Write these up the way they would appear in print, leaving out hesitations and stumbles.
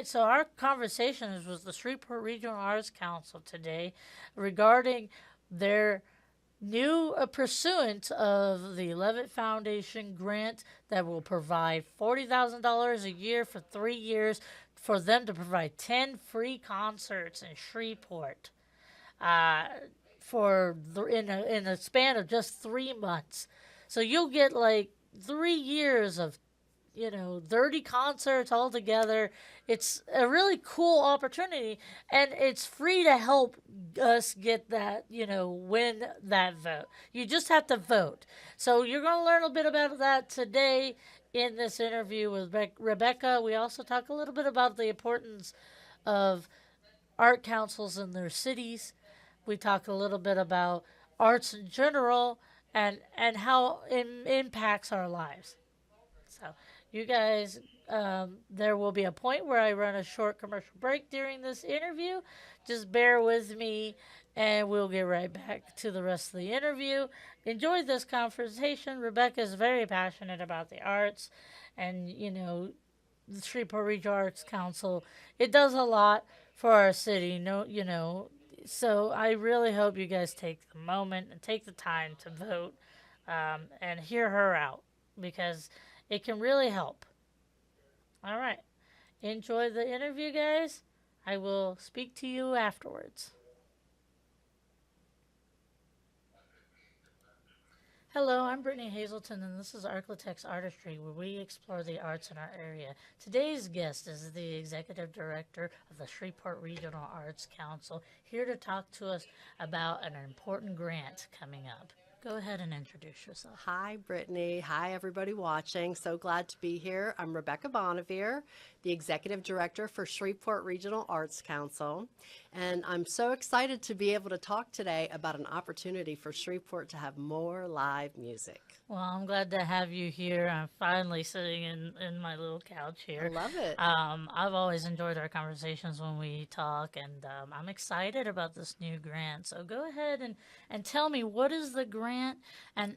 right, so our conversation is with the Shreveport Regional Arts Council today regarding their new pursuant of the Levitt Foundation grant that will provide $40,000 a year for 3 years for them to provide 10 free concerts in Shreveport uh, in a span of just 3 months. So you'll get like 3 years of 30 concerts all together. It's a really cool opportunity, and it's free to help us get that, win that vote. You just have to vote. So you're going to learn a bit about that today in this interview with Rebecca. We also talk a little bit about the importance of art councils in their cities. We talk a little bit about arts in general and how it impacts our lives. So, you guys, there will be a point where I run a short commercial break during this interview. Just bear with me, and we'll get right back to the rest of the interview. Enjoy this conversation. Rebecca is very passionate about the arts, and the Shreveport Regional Arts Council. It does a lot for our city. So I really hope you guys take the moment and take the time to vote and hear her out because it can really help. All right. Enjoy the interview, guys. I will speak to you afterwards. Hello, I'm Brittany Hazelton, and this is Architects Artistry, where we explore the arts in our area. Today's guest is the Executive Director of the Shreveport Regional Arts Council, here to talk to us about an important grant coming up. Go ahead and introduce yourself. Hi, Brittany. Hi, everybody watching. So glad to be here. I'm Rebecca Bonnevier, the Executive Director for Shreveport Regional Arts Council. And I'm so excited to be able to talk today about an opportunity for Shreveport to have more live music. Well, I'm glad to have you here. I'm finally sitting in my little couch here. I love it. I've always enjoyed our conversations when we talk, and I'm excited about this new grant. So go ahead and tell me, what is the grant, and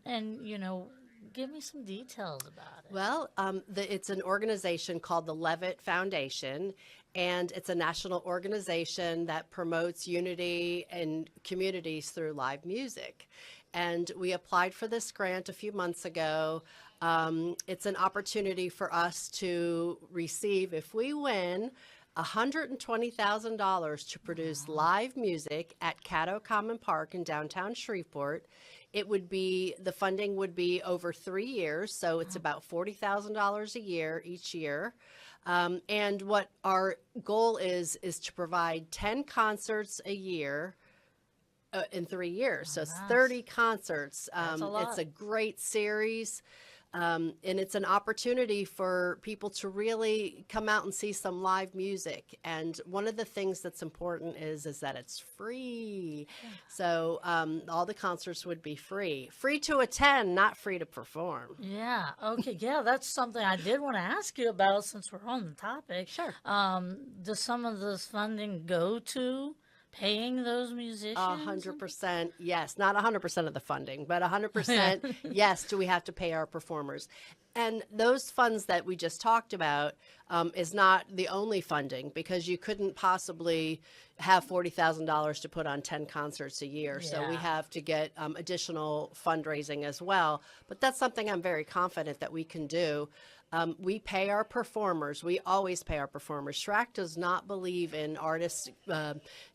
give me some details about it. Well, it's an organization called the Levitt Foundation, and it's a national organization that promotes unity in communities through live music. And we applied for this grant a few months ago. It's an opportunity for us to receive, if we win, $120,000 to produce live music at Caddo Common Park in downtown Shreveport. The funding would be over 3 years, so it's about $40,000 a year each year. And what our goal is to provide 10 concerts a year in 3 years. So it's 30 concerts. That's a lot. It's a great series. And it's an opportunity for people to really come out and see some live music. And one of the things that's important is that it's free. Yeah. So all the concerts would be free. Free to attend, not free to perform. Yeah. Okay. Yeah, that's something I did want to ask you about since we're on the topic. Sure. Does some of this funding go to paying those musicians? 100%, yes. Not 100% of the funding, but 100%, yes, do we have to pay our performers. And those funds that we just talked about is not the only funding, because you couldn't possibly have $40,000 to put on 10 concerts a year. Yeah. So we have to get additional fundraising as well. But that's something I'm very confident that we can do. We pay our performers. We always pay our performers. SRAC does not believe in artists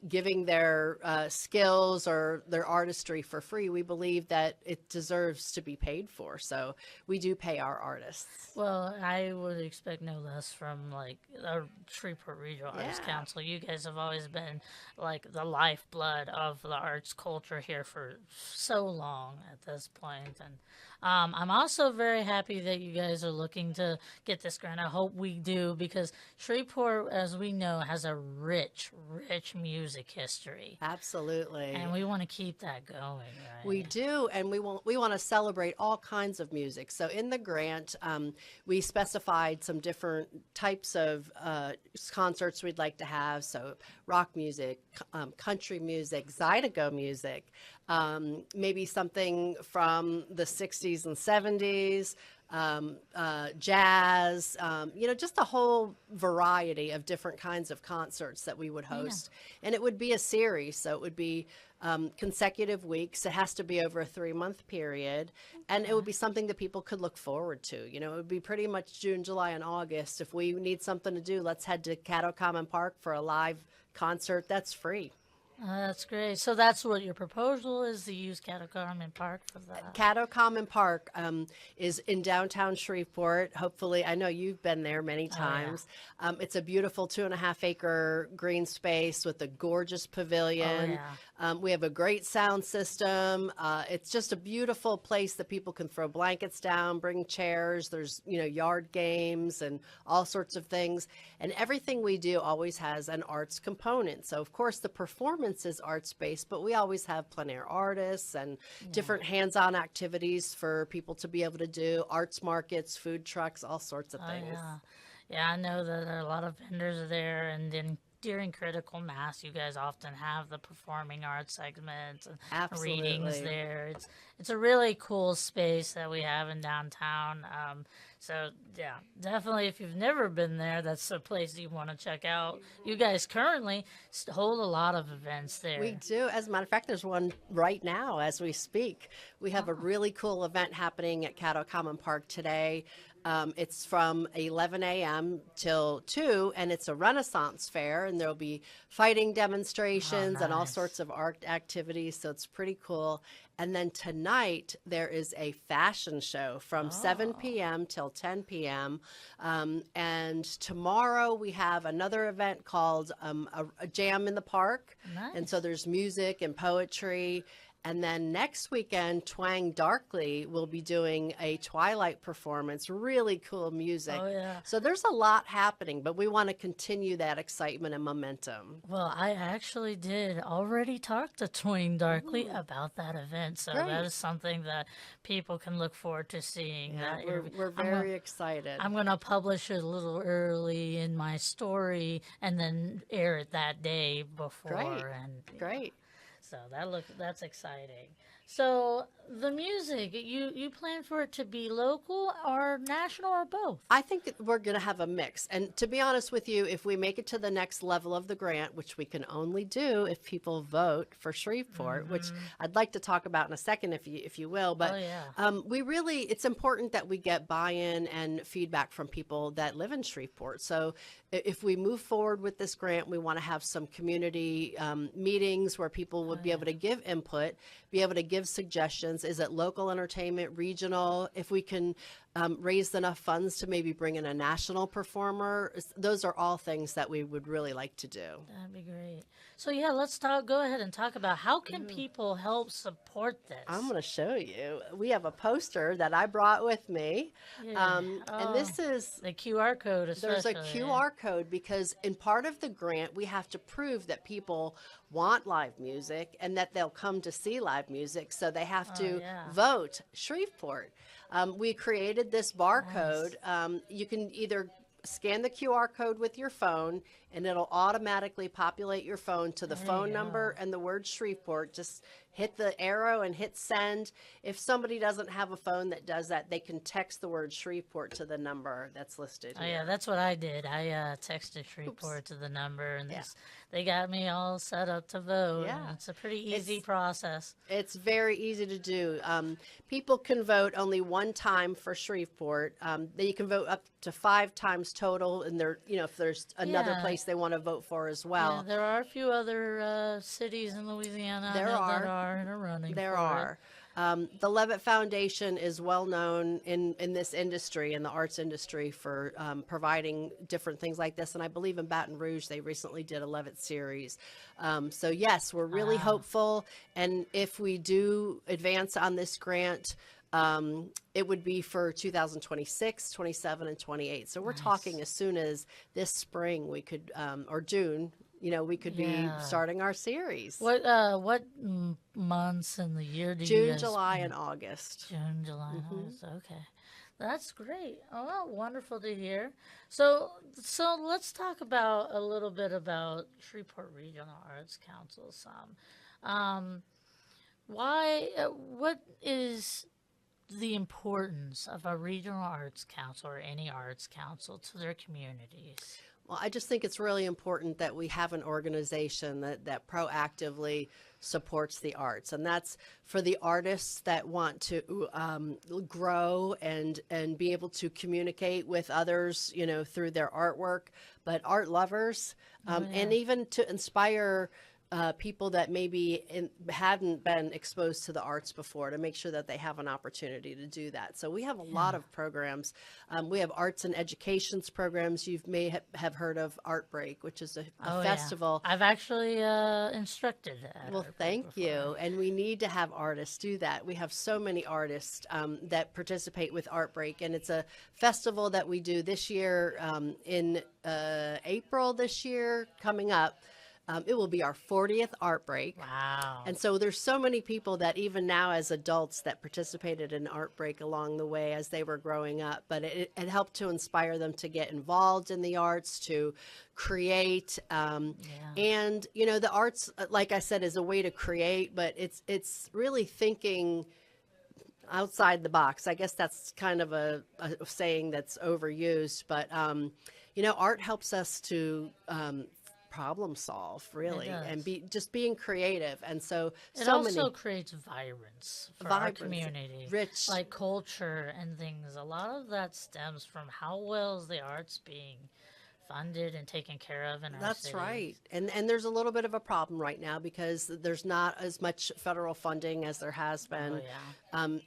giving their skills or their artistry for free. We believe that it deserves to be paid for. So we do pay our artists. Well, I would expect no less from like our Shreveport Regional Arts Council. You guys have always been like the lifeblood of the arts culture here for so long at this point. And I'm also very happy that you guys are looking to get this grant. I hope we do, because Shreveport, as we know, has a rich music history. Absolutely. And we want to keep that going, right? We do, and we want to celebrate all kinds of music. So in the grant, we specified some different types of concerts we'd like to have. So rock music, country music, Zydeco music, maybe something from the 60s and 70s, jazz, just a whole variety of different kinds of concerts that we would host. And it would be a series, so it would be consecutive weeks. It has to be over a 3-month period, and it would be something that people could look forward to. It would be pretty much June, July, and August. If we need something to do, let's head to Caddo Common Park for a live concert that's free. That's great. So that's what your proposal is, to use Caddo Common Park for that. Caddo Common Park is in downtown Shreveport. Hopefully, I know you've been there many times. It's a beautiful 2.5-acre green space with a gorgeous pavilion. We have a great sound system. It's just a beautiful place that people can throw blankets down, bring chairs. There's, yard games and all sorts of things. And everything we do always has an arts component. So, of course, the performance is arts-based, but we always have plein air artists and different hands-on activities for people to be able to do, arts markets, food trucks, all sorts of things. Yeah, I know that there are a lot of vendors there, and then during critical mass, you guys often have the performing arts segments and readings there. It's a really cool space that we have in downtown. So yeah, definitely if you've never been there, that's a place you want to check out. You guys currently hold a lot of events there. We do. As a matter of fact, there's one right now as we speak. We have a really cool event happening at Caddo Common Park today. It's from 11 a.m. till 2, and it's a Renaissance fair, and there'll be fighting demonstrations and all sorts of art activities, so it's pretty cool. And then tonight, there is a fashion show from 7 p.m. till 10 p.m. And tomorrow, we have another event called a Jam in the Park. And so there's music and poetry. And then next weekend, Twang Darkly will be doing a Twilight performance, really cool music. So there's a lot happening, but we want to continue that excitement and momentum. Well, I actually did already talk to Twang Darkly about that event, so that is something that people can look forward to seeing. We're very excited. I'm going to publish it a little early in my story and then air it that day before. Great. So that's exciting. So the music, you plan for it to be local or national or both? I think we're going to have a mix. And to be honest with you, if we make it to the next level of the grant, which we can only do if people vote for Shreveport, which I'd like to talk about in a second if you will. But it's important that we get buy-in and feedback from people that live in Shreveport. So if we move forward with this grant, we want to have some community meetings where people would be able to give input, be able to give suggestions. Is it local entertainment, regional? If we can raise enough funds to maybe bring in a national performer, those are all things that we would really like to do. That'd be great. So let's go ahead and talk about how can people help support this. I'm going to show you. We have a poster that I brought with me. And this is the QR code. There's a QR code because in part of the grant, we have to prove that people want live music and that they'll come to see live music. So they have to vote Shreveport. We created this barcode. You can either scan the QR code with your phone and it'll automatically populate your phone to the phone number and the word Shreveport. Just hit the arrow and hit send. If somebody doesn't have a phone that does that, they can text the word Shreveport to the number that's listed here. Yeah, that's what I did. I texted Shreveport to the number, and they got me all set up to vote. Yeah. It's a pretty easy process. It's very easy to do. People can vote only one time for Shreveport. You can vote up to 5 times total, and if there's another place they want to vote for as well. Yeah, there are a few other cities in Louisiana that are in a running. There are. The Levitt Foundation is well known in this industry, in the arts industry, for providing different things like this. And I believe in Baton Rouge, they recently did a Levitt series. So yes, we're really hopeful. And if we do advance on this grant, it would be for 2026, 27, and 28. So we're talking as soon as this spring we could, or June, we could be starting our series. What months in the year do you June, guys July, and August. June, July, and August. Okay. That's great. Oh, wonderful to hear. So let's talk a little bit about Shreveport Regional Arts Council some. What is the importance of a regional arts council or any arts council to their communities? Well, I just think it's really important that we have an organization that proactively supports the arts. And that's for the artists that want to grow and be able to communicate with others, you know, through their artwork, but art lovers, and even to inspire people that maybe hadn't been exposed to the arts before, to make sure that they have an opportunity to do that. So we have a lot of programs. We have arts and educations programs. You may have heard of Art Break, which is a festival. I've actually instructed at Well, Art Break thank before. you. And we need to have artists do that. We have so many artists that participate with Art Break, and it's a festival that we do this year in April this year coming up. It will be our 40th Art Break. Wow. And so there's so many people that even now as adults that participated in Art Break along the way as they were growing up, but it helped to inspire them to get involved in the arts, to create. And, you know, the arts, like I said, is a way to create, but it's really thinking outside the box. I guess that's kind of a saying that's overused, but, you know, art helps us to problem solve, really, and being creative. And so it also creates vibrance for our community, rich, like culture and things. A lot of that stems from how well is the arts being funded and taken care of in our That's cities. right. And there's a little bit of a problem right now because there's not as much federal funding as there has been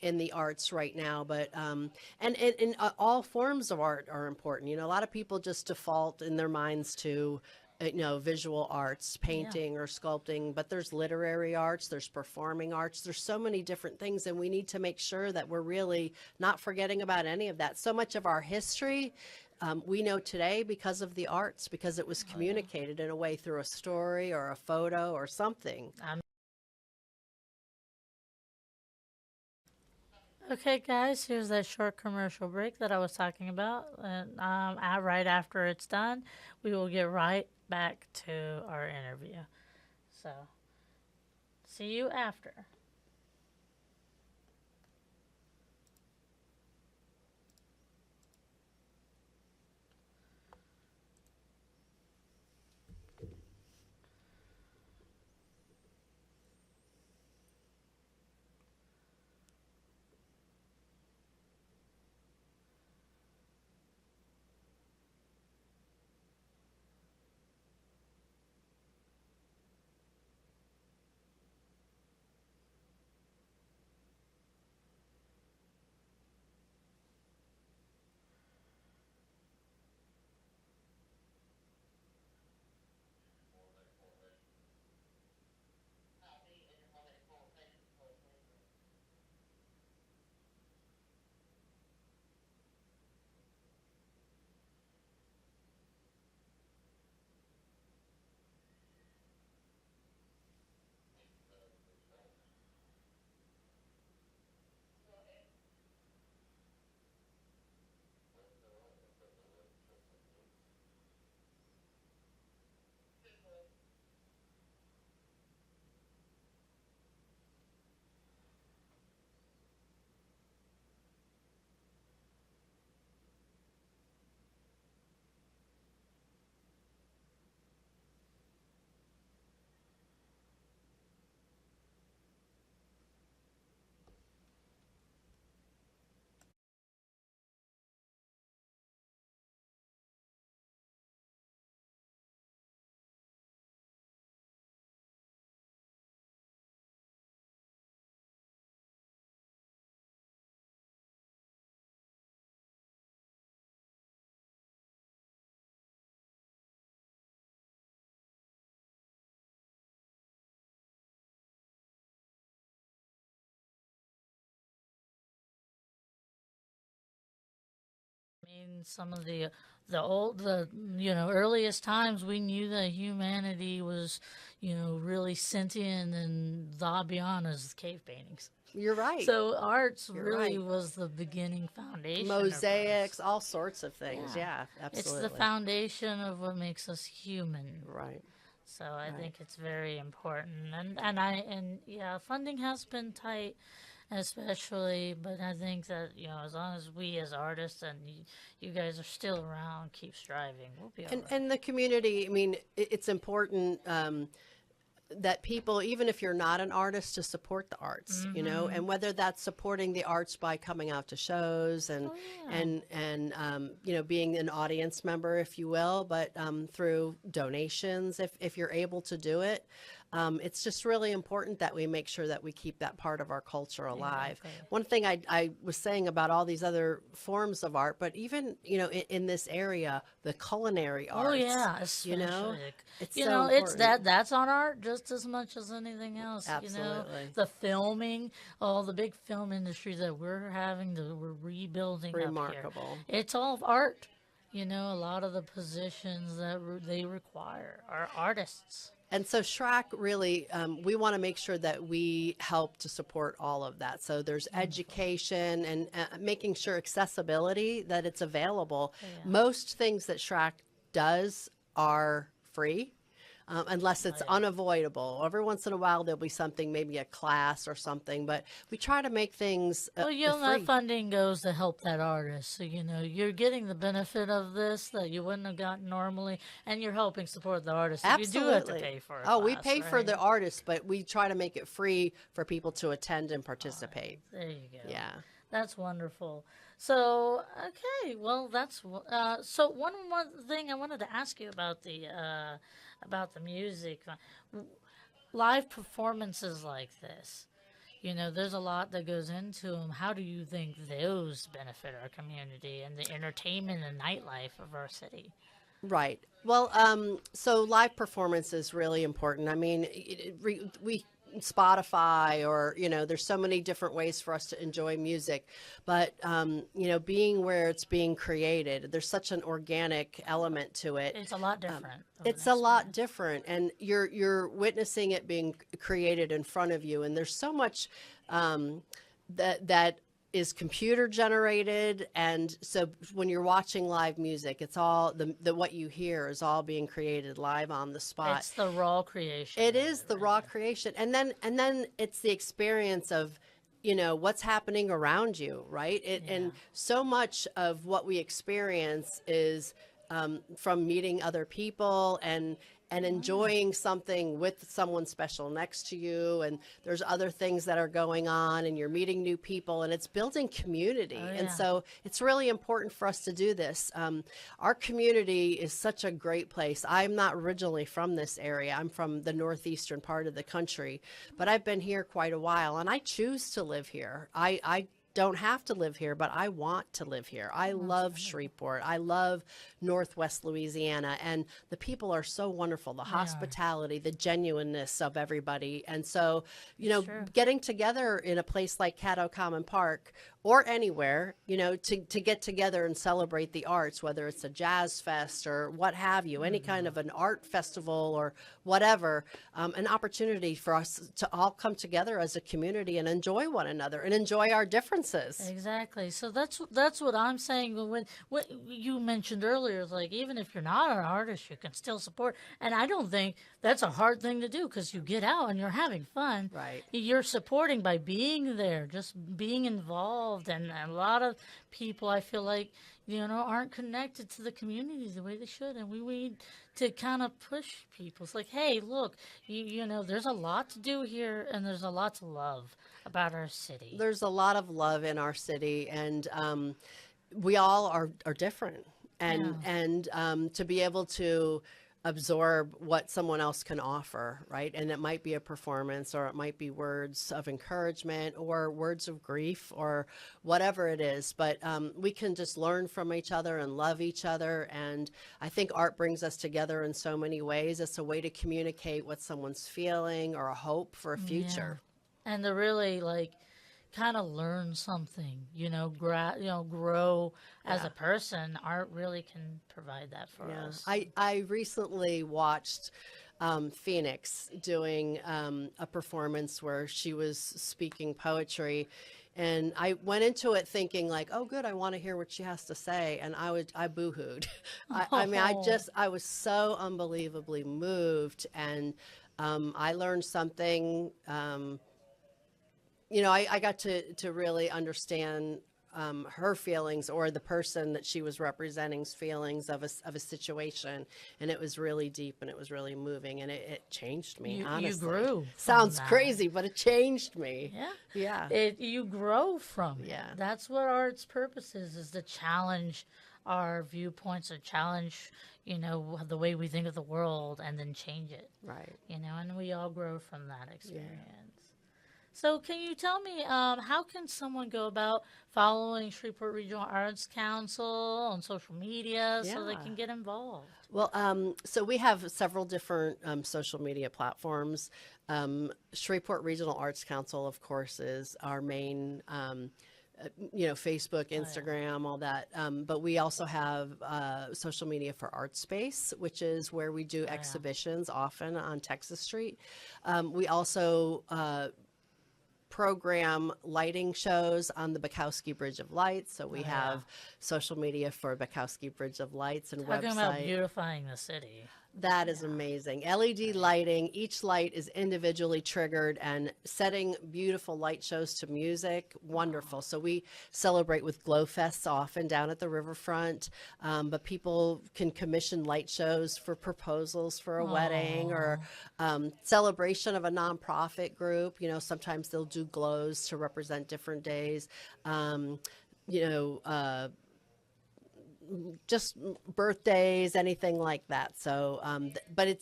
in the arts right now. But and all forms of art are important. You know, a lot of people just default in their minds to you know, visual arts, painting or sculpting, but there's literary arts, there's performing arts, there's so many different things, and we need to make sure that we're really not forgetting about any of that. So much of our history we know today because of the arts, because it was communicated in a way through a story or a photo or something. Okay, guys, here's that short commercial break that I was talking about. And right after it's done, we will get right back to our interview. So, see you after. I mean, some of the earliest times we knew that humanity was, really sentient and the beyond as cave paintings. You're right. So arts really was the beginning foundation. Mosaics, all sorts of things. Yeah, absolutely. It's the foundation of what makes us human. Right. So I think it's very important. And funding has been tight. especially. But I think that, as long as we as artists and you guys are still around, keep striving, we'll be all right. And the community, I mean, it's important that people, even if you're not an artist, to support the arts, and whether that's supporting the arts by coming out to shows and being an audience member, if you will, but through donations, if you're able to do it. It's just really important that we make sure that we keep that part of our culture alive. Exactly. One thing I was saying about all these other forms of art, but even, in this area, the culinary arts. Oh yeah, especially. It's it's important. that's on art just as much as anything else. Absolutely. The filming, all the big film industry that we're having, that we're rebuilding Remarkable. up here. It's all art. A lot of the positions that they require are artists. And so SRAC really, we want to make sure that we help to support all of that. So there's education and making sure accessibility, that it's available. Most things that SRAC does are free. Unless it's unavoidable. Every once in a while, there'll be something, maybe a class or something, but we try to make things free. That funding goes to help that artist. So, you're getting the benefit of this that you wouldn't have gotten normally, and you're helping support the artist. Absolutely. You do have to pay for it. We pay for the artists, but we try to make it free for people to attend and participate. There you go. Yeah. That's wonderful. So, okay, well, so one more thing I wanted to ask you about the music. Live performances like this, there's a lot that goes into them. How do you think those benefit our community and the entertainment and nightlife of our city? Right. Well, so live performance is really important. I mean, we Spotify or, there's so many different ways for us to enjoy music, but, being where it's being created, there's such an organic element to it. It's a lot different. It's a lot different, and you're witnessing it being created in front of you. And there's so much, that is computer generated, and so when you're watching live music, it's all the what you hear is all being created live on the spot. It's the raw creation. It is the raw creation, and then it's the experience of what's happening around you, right? And so much of what we experience is from meeting other people and enjoying something with someone special next to you, and there's other things that are going on, and you're meeting new people, and it's building community. And so it's really important for us to do this. Our community is such a great place. I'm not originally from this area. I'm from the northeastern part of the country, but I've been here quite a while, and I choose to live here. I don't have to live here, but I want to live here. I love Shreveport. I love Northwest Louisiana, and the people are so wonderful. The hospitality, the genuineness of everybody. And so, getting together in a place like Caddo Common Park or anywhere, to get together and celebrate the arts, whether it's a jazz fest or what have you, any kind of an art festival or whatever, an opportunity for us to all come together as a community and enjoy one another and enjoy our differences. Exactly. So that's what I'm saying. When what you mentioned earlier, is like, even if you're not an artist, you can still support. And I don't think that's a hard thing to do, because you get out and you're having fun. Right. You're supporting by being there, just being involved. And a lot of people, I feel like, aren't connected to the community the way they should. And we need to kind of push people. It's like, hey, look, there's a lot to do here, and there's a lot to love about our city. There's a lot of love in our city, and we all are different. And to be able to absorb what someone else can offer, right? And it might be a performance, or it might be words of encouragement, or words of grief, or whatever it is. But we can just learn from each other and love each other. And I think art brings us together in so many ways. It's a way to communicate what someone's feeling, or a hope for a future. Yeah. And to really, kind of learn something, grow as a person. Art really can provide that for us. I recently watched Phoenix doing a performance where she was speaking poetry, and I went into it thinking like, oh good, I want to hear what she has to say, and I boo-hooed. I mean, I was so unbelievably moved, and I learned something I got to really understand her feelings, or the person that she was representing's feelings of a situation, and it was really deep and it was really moving, and it changed me. Honestly, you grew. Sounds crazy, but it changed me. Yeah. Yeah. You grow from it. Yeah. That's what art's purpose is to challenge our viewpoints, or challenge, the way we think of the world, and then change it. Right. And we all grow from that experience. So can you tell me, how can someone go about following Shreveport Regional Arts Council on social media so they Yeah. can get involved? Well, so we have several different social media platforms. Shreveport Regional Arts Council, of course, is our main, Facebook, Instagram, all that. But we also have social media for Art Space, which is where we do exhibitions often on Texas Street. We also program lighting shows on the Bukowski Bridge of Lights. So we have social media for Bukowski Bridge of Lights and Talking website. about beautifying the city. That is amazing. LED lighting, each light is individually triggered, and setting beautiful light shows to music, wonderful. So we celebrate with glow fests often down at the riverfront, but people can commission light shows for proposals for a wedding, or celebration of a nonprofit group. Sometimes they'll do glows to represent different days. Just birthdays, anything like that. So, but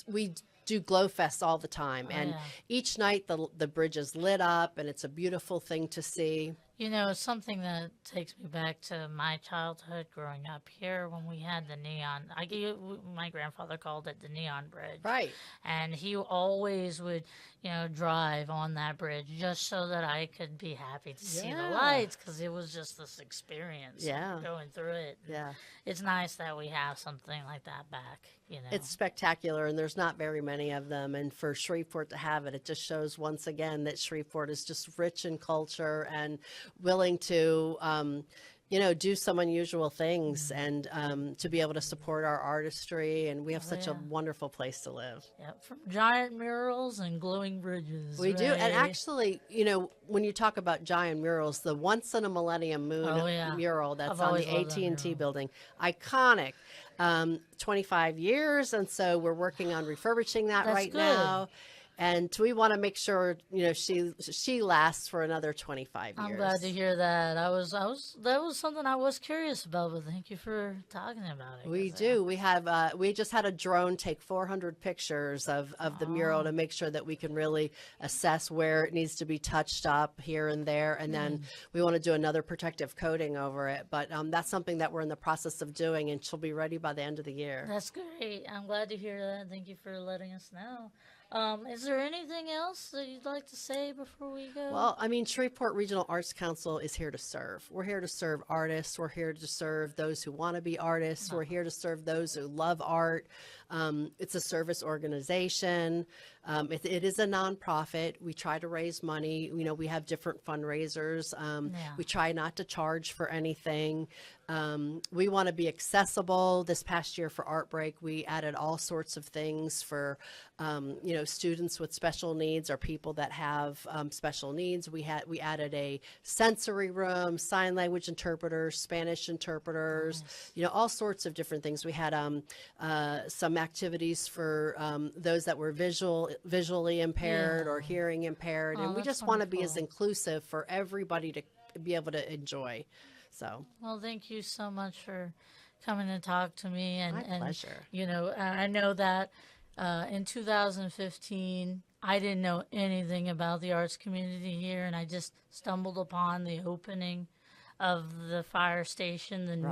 we do glow fests all the time, and each night the bridge is lit up, and it's a beautiful thing to see. Something that takes me back to my childhood growing up here when we had the neon. My grandfather called it the neon bridge. Right. And he always would, drive on that bridge just so that I could be happy to see the lights, because it was just this experience going through it. Yeah. It's nice that we have something like that back, It's spectacular, and there's not very many of them. And for Shreveport to have it, it just shows once again that Shreveport is just rich in culture and willing to, do some unusual things, and to be able to support our artistry. And we have such a wonderful place to live. Yep, from giant murals and glowing bridges. We do. And actually, when you talk about giant murals, the Once in a Millennium Moon mural that's on the AT&T building, iconic. 25 years, and so we're working on refurbishing that now. And we want to make sure, she lasts for another 25 years. I'm glad to hear that. That was something I was curious about, but thank you for talking about it. We do. We have, we just had a drone take 400 pictures of the mural to make sure that we can really assess where it needs to be touched up here and there. And then we want to do another protective coating over it. But that's something that we're in the process of doing, and she'll be ready by the end of the year. That's great. I'm glad to hear that. Thank you for letting us know. Is there anything else that you'd like to say before we go? Well, Shreveport Regional Arts Council is here to serve. We're here to serve artists. We're here to serve those who want to be artists. We're here to serve those who love art. It's a service organization. It is a nonprofit. We try to raise money. We have different fundraisers. We try not to charge for anything. We want to be accessible. This past year for Art Break, we added all sorts of things for, students with special needs, or people that have special needs. We added a sensory room, sign language interpreters, Spanish interpreters, all sorts of different things. We had some activities for those that were visually impaired or hearing impaired, and we just want to be as inclusive for everybody to be able to enjoy. So, well, thank you so much for coming to talk to me. My pleasure. I know that in 2015, I didn't know anything about the arts community here, and I just stumbled upon the opening of the fire station,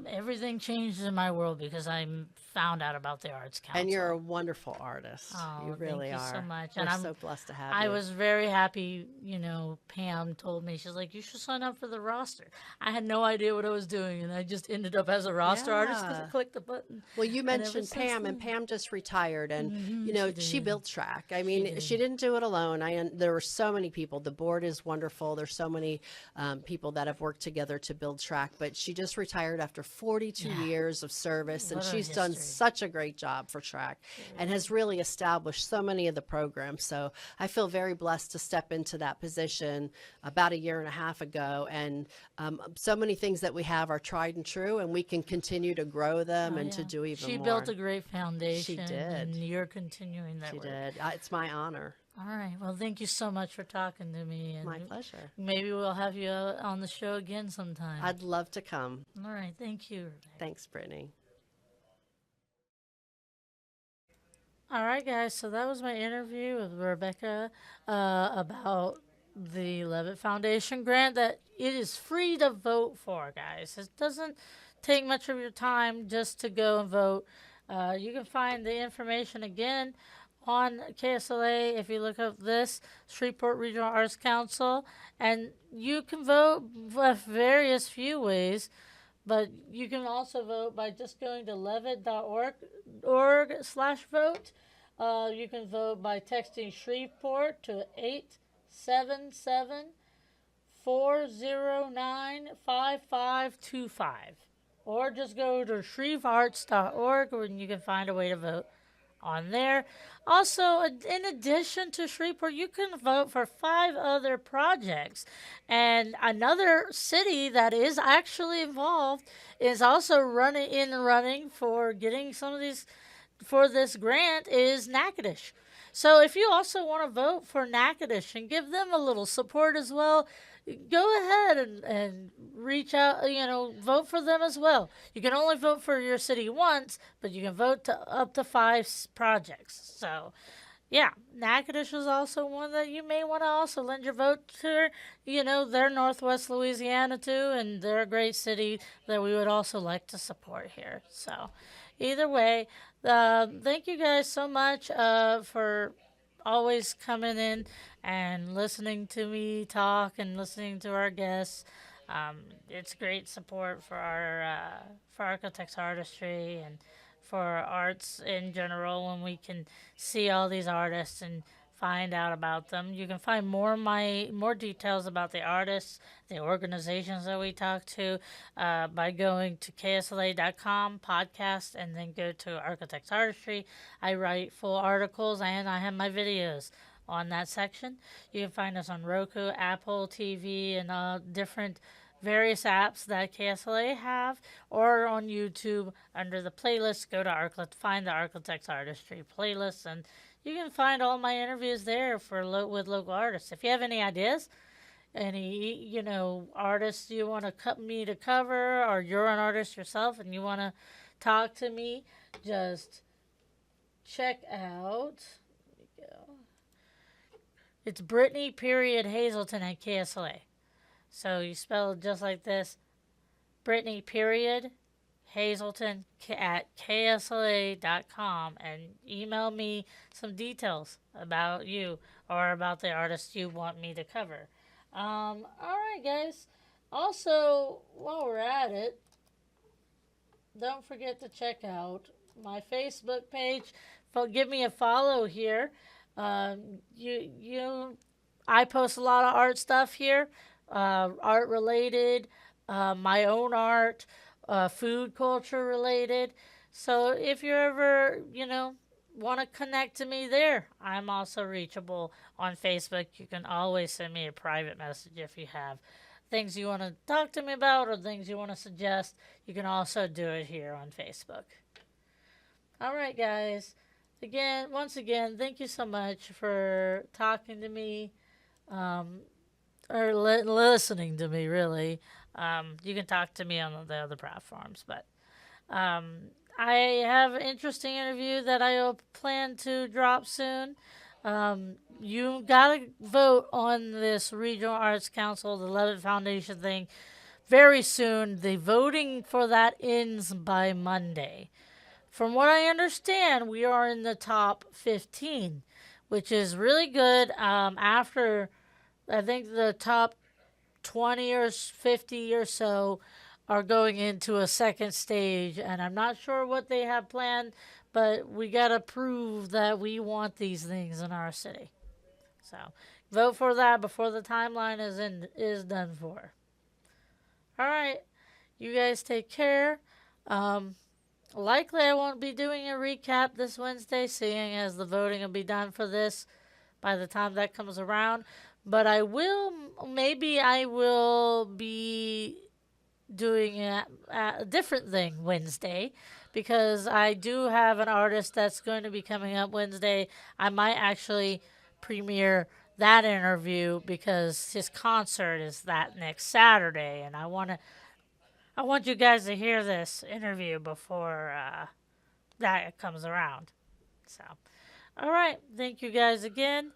everything changed in my world because I found out about the Arts Council. And you're a wonderful artist. Oh, you really thank you are. so much. We're And I'm so blessed to have you. I was very happy. Pam told me, she's like, you should sign up for the roster. I had no idea what I was doing, and I just ended up as a roster artist because I clicked the button. Well, you mentioned Pam, and Pam just retired, and she built SRAC. She didn't do it alone. There were so many people. The board is wonderful. There's so many people that have worked together to build SRAC, but she just retired after 42 years of service, and What a she's done history. such a great job for SRAC and has really established so many of the programs. So I feel very blessed to step into that position about a year and a half ago, and so many things that we have are tried and true, and we can continue to grow them and to do even She more. built a great foundation. She did. And you're continuing that She work. did. It's my honor. All right. Well, thank you so much for talking to me. And My pleasure. maybe we'll have you on the show again sometime. I'd love to come. All right. Thank you. Thanks, Brittany. All right, guys. So that was my interview with Rebecca about the Levitt Foundation grant that it is free to vote for, guys. It doesn't take much of your time just to go and vote. You can find the information again on KSLA if you look up this Shreveport Regional Arts Council, and you can vote with various few ways, but you can also vote by just going to levitt.org/vote. You can vote by texting Shreveport to 877-409-5525, or just go to shrevearts.org where you can find a way to vote on there. Also, in addition to Shreveport, you can vote for 5 other projects. And another city that is actually involved is also running for getting some of these for this grant is Natchitoches. So if you also want to vote for Natchitoches and give them a little support as well, go ahead and reach out, vote for them as well. You can only vote for your city once, but you can vote to up to 5 projects. So, yeah, Natchitoches is also one that you may want to also lend your vote to. They're Northwest Louisiana too, and they're a great city that we would also like to support here. So, either way, thank you guys so much for always coming in and listening to me talk and listening to our guests. It's great support for our for architects artistry and for arts in general when we can see all these artists and find out about them. You can find more details about the artists, the organizations that we talk to by going to KSLA.com podcast and then go to Architects Artistry. I write full articles and I have my videos on that section. You can find us on Roku, Apple TV, and different various apps that KSLA have, or on YouTube under the playlist. Go to find the Architects Artistry playlist, and you can find all my interviews there with local artists. If you have any ideas, any artists you want me to cover, or you're an artist yourself and you want to talk to me, just check out. It's Brittany Hazelton at KSLA. So you spell it just like this: Brittany Hazelton at KSLA.com, and email me some details about you or about the artist you want me to cover. All right, guys. Also, while we're at it, don't forget to check out my Facebook page. Give me a follow here. I post a lot of art stuff here, art related, my own art, food culture related. So if you ever, want to connect to me there, I'm also reachable on Facebook. You can always send me a private message if you have things you want to talk to me about or things you want to suggest. You can also do it here on Facebook. All right, guys. Once again, thank you so much for talking to me, or listening to me, really. You can talk to me on the other platforms, but I have an interesting interview that I plan to drop soon. You gotta vote on this Regional Arts Council, the Levitt Foundation thing, very soon. The voting for that ends by Monday. From what I understand, we are in the top 15, which is really good. After, I think the top 20 or 50 or so are going into a second stage, and I'm not sure what they have planned, but we got to prove that we want these things in our city. So vote for that before the timeline is done for. All right. You guys take care. Likely I won't be doing a recap this Wednesday, seeing as the voting will be done for this by the time that comes around. But maybe I will be doing a different thing Wednesday, because I do have an artist that's going to be coming up Wednesday. I might actually premiere that interview because his concert is that next Saturday, and I want you guys to hear this interview before that comes around. So, all right. Thank you guys again.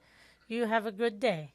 You have a good day.